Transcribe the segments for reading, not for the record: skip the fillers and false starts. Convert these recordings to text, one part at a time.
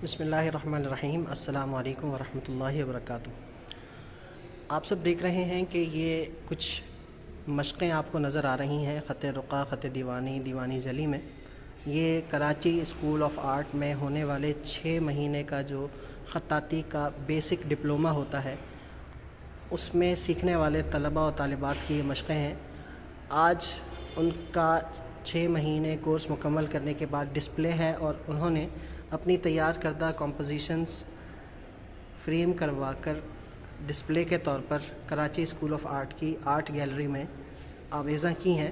بسم اللہ الرحمن الرحیم۔ السلام علیکم ورحمۃ اللہ وبرکاتہ۔ آپ سب دیکھ رہے ہیں کہ یہ کچھ مشقیں آپ کو نظر آ رہی ہیں خط رقعہ، خط دیوانی، دیوانی جلی میں۔ یہ کراچی اسکول آف آرٹ میں ہونے والے 6 مہینے کا جو خطاطی کا بیسک ڈپلومہ ہوتا ہے، اس میں سیکھنے والے طلباء و طالبات کی یہ مشقیں ہیں۔ آج ان کا 6 مہینے کورس مکمل کرنے کے بعد ڈسپلے ہے اور انہوں نے اپنی تیار کردہ کمپوزیشنز فریم کروا کر ڈسپلے کے طور پر کراچی اسکول آف آرٹ کی آرٹ گیلری میں آویزاں کی ہیں،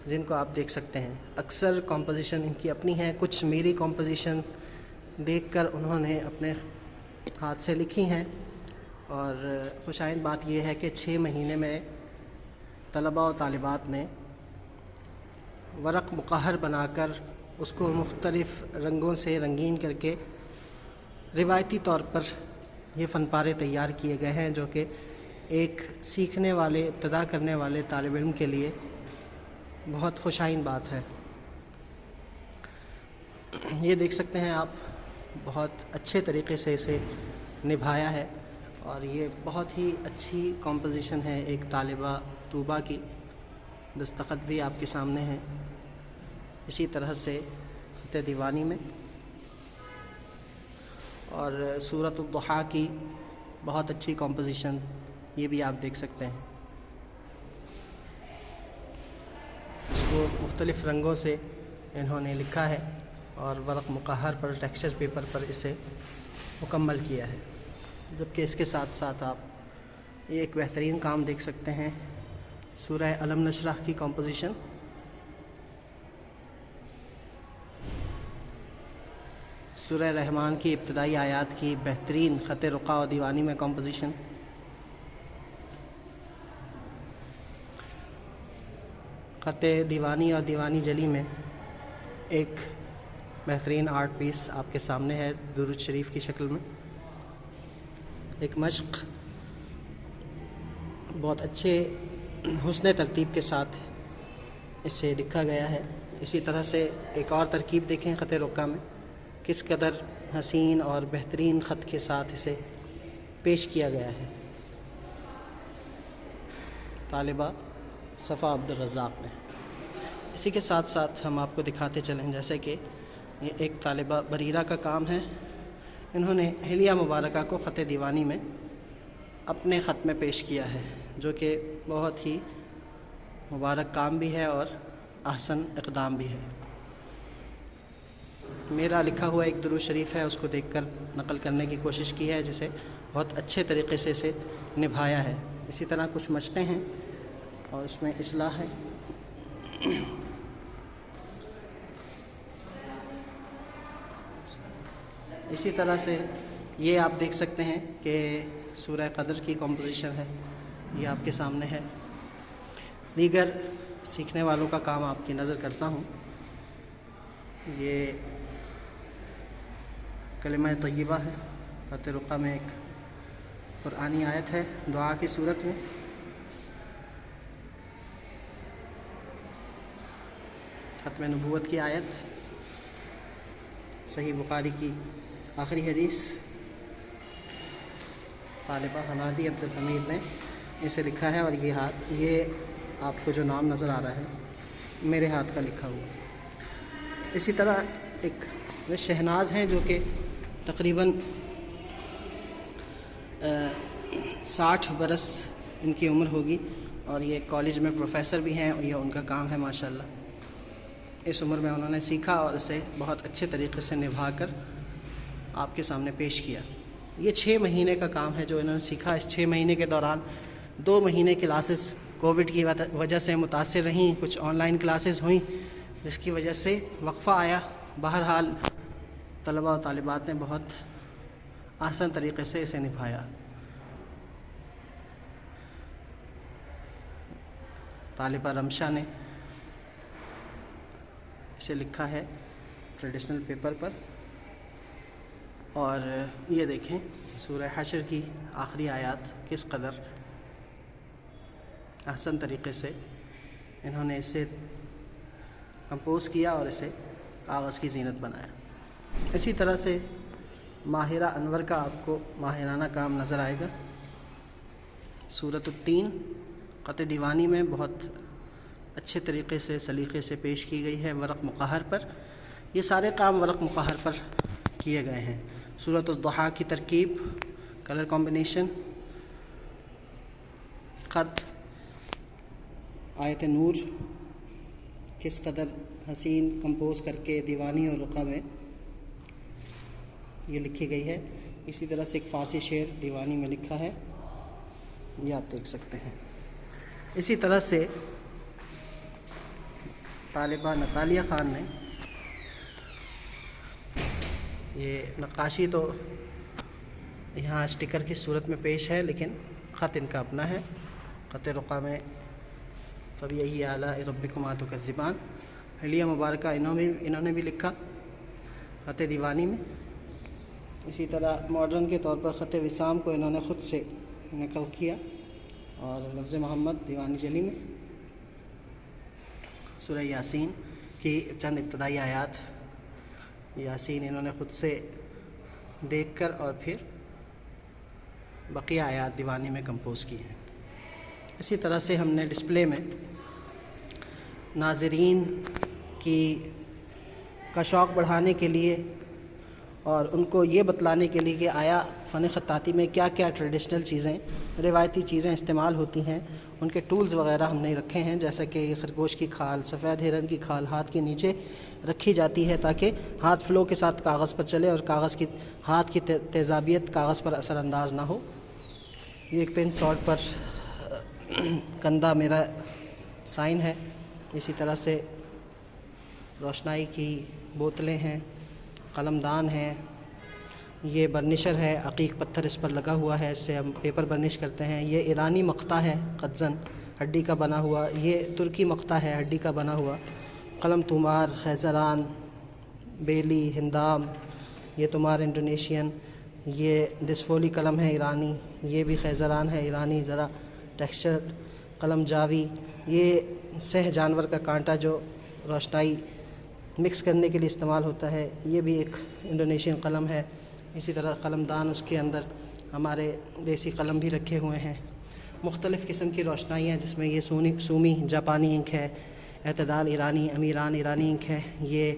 جن کو آپ دیکھ سکتے ہیں۔ اکثر کمپوزیشن ان کی اپنی ہیں، کچھ میری کمپوزیشن دیکھ کر انہوں نے اپنے ہاتھ سے لکھی ہیں۔ اور خوشائند بات یہ ہے کہ 6 مہینے میں طلباء و طالبات نے ورق مقہر بنا کر اس کو مختلف رنگوں سے رنگین کر کے روایتی طور پر یہ فن پارے تیار کیے گئے ہیں، جو کہ ایک سیکھنے والے، ابتدا کرنے والے طالب علم کے لیے بہت خوشائند بات ہے۔ یہ دیکھ سکتے ہیں آپ، بہت اچھے طریقے سے اسے نبھایا ہے اور یہ بہت ہی اچھی کمپوزیشن ہے ایک طالبہ طوبہ کی۔ دستخط بھی آپ کے سامنے ہیں۔ اسی طرح سے خط دیوانی میں اور سورۃ الضحیٰ کی بہت اچھی کمپوزیشن، یہ بھی آپ دیکھ سکتے ہیں۔ اس کو مختلف رنگوں سے انہوں نے لکھا ہے اور ورق مقہر پر، ٹیکسچر پیپر پر اسے مکمل کیا ہے۔ جبکہ اس کے ساتھ ساتھ آپ یہ ایک بہترین کام دیکھ سکتے ہیں، سورہ الم نشرح کی کمپوزیشن، سورہ رحمان کی ابتدائی آیات کی بہترین خط رقعہ و دیوانی میں کمپوزیشن، خط دیوانی اور دیوانی جلی میں ایک بہترین آرٹ پیس آپ کے سامنے ہے درود شریف کی شکل میں۔ ایک مشق بہت اچھے حسن ترتیب کے ساتھ اسے لکھا گیا ہے۔ اسی طرح سے ایک اور ترکیب دیکھیں خط رقعہ میں، کس قدر حسین اور بہترین خط کے ساتھ اسے پیش کیا گیا ہے۔ طالبہ صفا عبد الرزاق نے۔ اسی کے ساتھ ساتھ ہم آپ کو دکھاتے چلیں، جیسے کہ یہ ایک طالبہ بریرہ کا کام ہے، انہوں نے حلیہ مبارکہ کو خط دیوانی میں اپنے خط میں پیش کیا ہے، جو کہ بہت ہی مبارک کام بھی ہے اور احسن اقدام بھی ہے۔ میرا لکھا ہوا ایک درود شریف ہے، اس کو دیکھ کر نقل کرنے کی کوشش کی ہے، جسے بہت اچھے طریقے سے اسے نبھایا ہے۔ اسی طرح کچھ مشقیں ہیں اور اس میں اصلاح ہے۔ اسی طرح سے یہ آپ دیکھ سکتے ہیں کہ سورہ قدر کی کمپوزیشن ہے، یہ آپ کے سامنے ہے۔ دیگر سیکھنے والوں کا کام آپ کی نظر کرتا ہوں۔ یہ کلمہ طیبہ ہے، خط رقعہ میں ایک قرآنی آیت ہے دعا کی صورت میں۔ ختم نبوت کی آیت، صحیح بخاری کی آخری حدیث۔ طالبہ حمادی عبدالحمید نے اسے لکھا ہے اور یہ آپ کو جو نام نظر آ رہا ہے میرے ہاتھ کا لکھا ہوا۔ اسی طرح ایک شہناز ہیں، جو کہ تقریباً 60 برس ان کی عمر ہوگی اور یہ کالج میں پروفیسر بھی ہیں اور یہ ان کا کام ہے ماشاءاللہ۔ اس عمر میں انہوں نے سیکھا اور اسے بہت اچھے طریقے سے نبھا کر آپ کے سامنے پیش کیا۔ یہ 6 مہینے کا کام ہے جو انہوں نے سیکھا۔ اس 6 مہینے کے دوران 2 مہینے کلاسز کووڈ کی وجہ سے متاثر رہیں، کچھ آن لائن کلاسز ہوئیں، جس کی وجہ سے وقفہ آیا۔ بہرحال طلباء و طالبات نے بہت احسن طریقے سے اسے نبھایا۔ طالبہ رمشا نے اسے لکھا ہے ٹریڈیشنل پیپر پر، اور یہ دیکھیں سورہ حشر کی آخری آیات کس قدر احسن طریقے سے انہوں نے اسے کمپوز کیا اور اسے کاغذ کی زینت بنایا۔ اسی طرح سے ماہرہ انور کا آپ کو ماہرانہ کام نظر آئے گا۔ سورۃ التین خط دیوانی میں بہت اچھے طریقے سے سلیقے سے پیش کی گئی ہے ورق مقہر پر۔ یہ سارے کام ورق مقہر پر کیے گئے ہیں۔ سورۃ الضحیٰ کی ترکیب، کلر کمبینیشن، خط، آیت نور کس قدر حسین کمپوز کر کے دیوانی اور رقعہ میں یہ لکھی گئی ہے۔ اسی طرح سے ایک فارسی شعر دیوانی میں لکھا ہے، یہ آپ دیکھ سکتے ہیں۔ اسی طرح سے طالبہ نتالیہ خان نے یہ نقاشی تو یہاں اسٹیکر کی صورت میں پیش ہے، لیکن خط ان کا اپنا ہے۔ خط رقعہ میں فبأي آلاء ربكما تكذبان، حلیہ مبارکہ انہوں نے بھی لکھا خط دیوانی میں۔ اسی طرح ماڈرن کے طور پر خط وسام کو انہوں نے خود سے نقل کیا، اور لفظ محمد دیوانی جلی میں سورہ یاسین کی چند ابتدائی آیات یاسین انہوں نے خود سے دیکھ کر اور پھر بقیہ آیات دیوانی میں کمپوز کی ہیں۔ اسی طرح سے ہم نے ڈسپلے میں ناظرین کا شوق بڑھانے کے لیے اور ان کو یہ بتلانے کے لیے کہ آیا فن خطاطی میں کیا کیا ٹریڈیشنل چیزیں، روایتی چیزیں استعمال ہوتی ہیں، ان کے ٹولز وغیرہ ہم نے رکھے ہیں، جیسا کہ یہ خرگوش کی کھال، سفید ہرن کی کھال ہاتھ کے نیچے رکھی جاتی ہے تاکہ ہاتھ فلو کے ساتھ کاغذ پر چلے اور ہاتھ کی تیزابیت کاغذ پر اثر انداز نہ ہو۔ یہ ایک پن سالٹ پر کندھا میرا سائن ہے۔ اسی طرح سے روشنائی کی بوتلیں ہیں، قلم دان ہے، یہ برنشر ہے، عقیق پتھر اس پر لگا ہوا ہے، اس سے ہم پیپر برنش کرتے ہیں۔ یہ ایرانی مقطع ہے، قزن ہڈی کا بنا ہوا، یہ ترکی مقطع ہے، ہڈی کا بنا ہوا۔ قلم تومار، خیزران، بیلی، ہندام، یہ تومار انڈونیشین۔ یہ دسفولی قلم ہے ایرانی، یہ بھی خیزران ہے ایرانی، ذرا ٹیکسچر۔ قلم جاوی، یہ سہ جانور کا کانٹا جو روشنائی مکس کرنے کے لیے استعمال ہوتا ہے، یہ بھی ایک انڈونیشین قلم ہے۔ اسی طرح قلم دان، اس کے اندر ہمارے دیسی قلم بھی رکھے ہوئے ہیں۔ مختلف قسم کی روشنائیاں جس میں یہ سومی جاپانی انک ہے، اعتدال ایرانی، امیران ایرانی انک ہے، یہ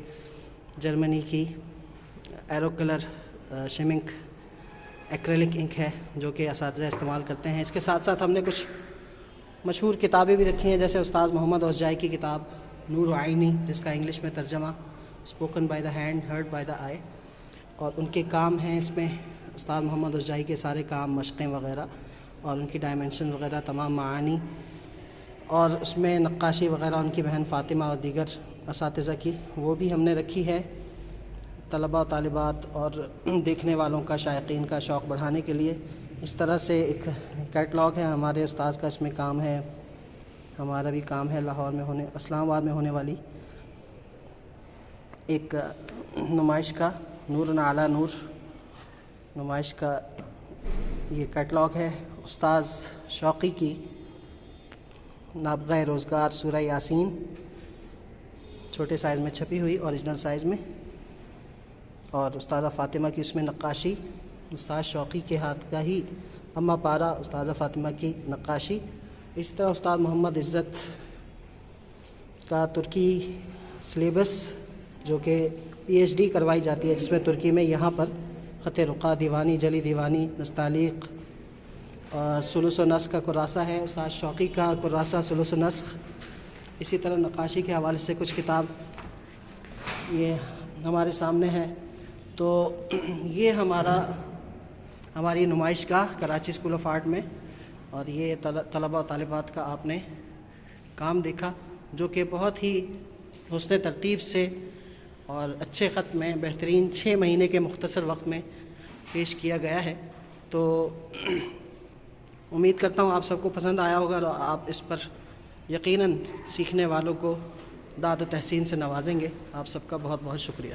جرمنی کی ایرو کلر شمنک ایکریلک انک ہے جو کہ اساتذہ استعمال کرتے ہیں۔ اس کے ساتھ ساتھ ہم نے کچھ مشہور کتابیں بھی رکھی ہیں، جیسے استاد محمد اوزجائی کی کتاب نور عینی، جس کا انگلش میں ترجمہ spoken by the hand heard by the eye, اور ان کے کام ہیں اس میں استاد محمد اوزجائی کے سارے کام، مشقیں وغیرہ اور ان کی ڈائمنشن وغیرہ، تمام معانی، اور اس میں نقاشی وغیرہ ان کی بہن فاطمہ اور دیگر اساتذہ کی، وہ بھی ہم نے رکھی ہے طلباء و طالبات اور دیکھنے والوں کا، شائقین کا شوق بڑھانے کے لیے۔ اس طرح سے ایک کیٹلاگ ہے ہمارے استاد کا، اس میں کام ہے، ہمارا بھی کام ہے لاہور میں اسلام آباد میں ہونے والی ایک نمائش کا، نور علی نور نمائش کا یہ کیٹلاگ ہے۔ استاذ شوقی کی نابغہ روزگار سورہ یاسین چھوٹے سائز میں چھپی ہوئی، اوریجنل سائز میں، اور استاذہ فاطمہ کی اس میں نقاشی، استاد شوقی کے ہاتھ کا ہی اما پارا استاذہ فاطمہ کی نقاشی۔ اسی طرح استاد محمد عزت کا ترکی سلیبس جو کہ پی ایچ ڈی کروائی جاتی ہے، جس میں ترکی میں یہاں پر خط رقعہ، دیوانی، جلی دیوانی، نستعلیق اور ثلث و نسخ کا کراسہ ہے، استاد شوقی کا کراسہ ثلث و نسخ۔ اسی طرح نقاشی کے حوالے سے کچھ کتاب یہ ہمارے سامنے ہے۔ تو یہ ہماری نمائش گاہ کراچی اسکول آف آرٹ میں، اور یہ طلباء و طالبات کا آپ نے کام دیکھا جو کہ بہت ہی حسن ترتیب سے اور اچھے خط میں بہترین 6 مہینے کے مختصر وقت میں پیش کیا گیا ہے۔ تو امید کرتا ہوں آپ سب کو پسند آیا ہوگا اور آپ اس پر یقیناً سیکھنے والوں کو داد و تحسین سے نوازیں گے۔ آپ سب کا بہت بہت شکریہ۔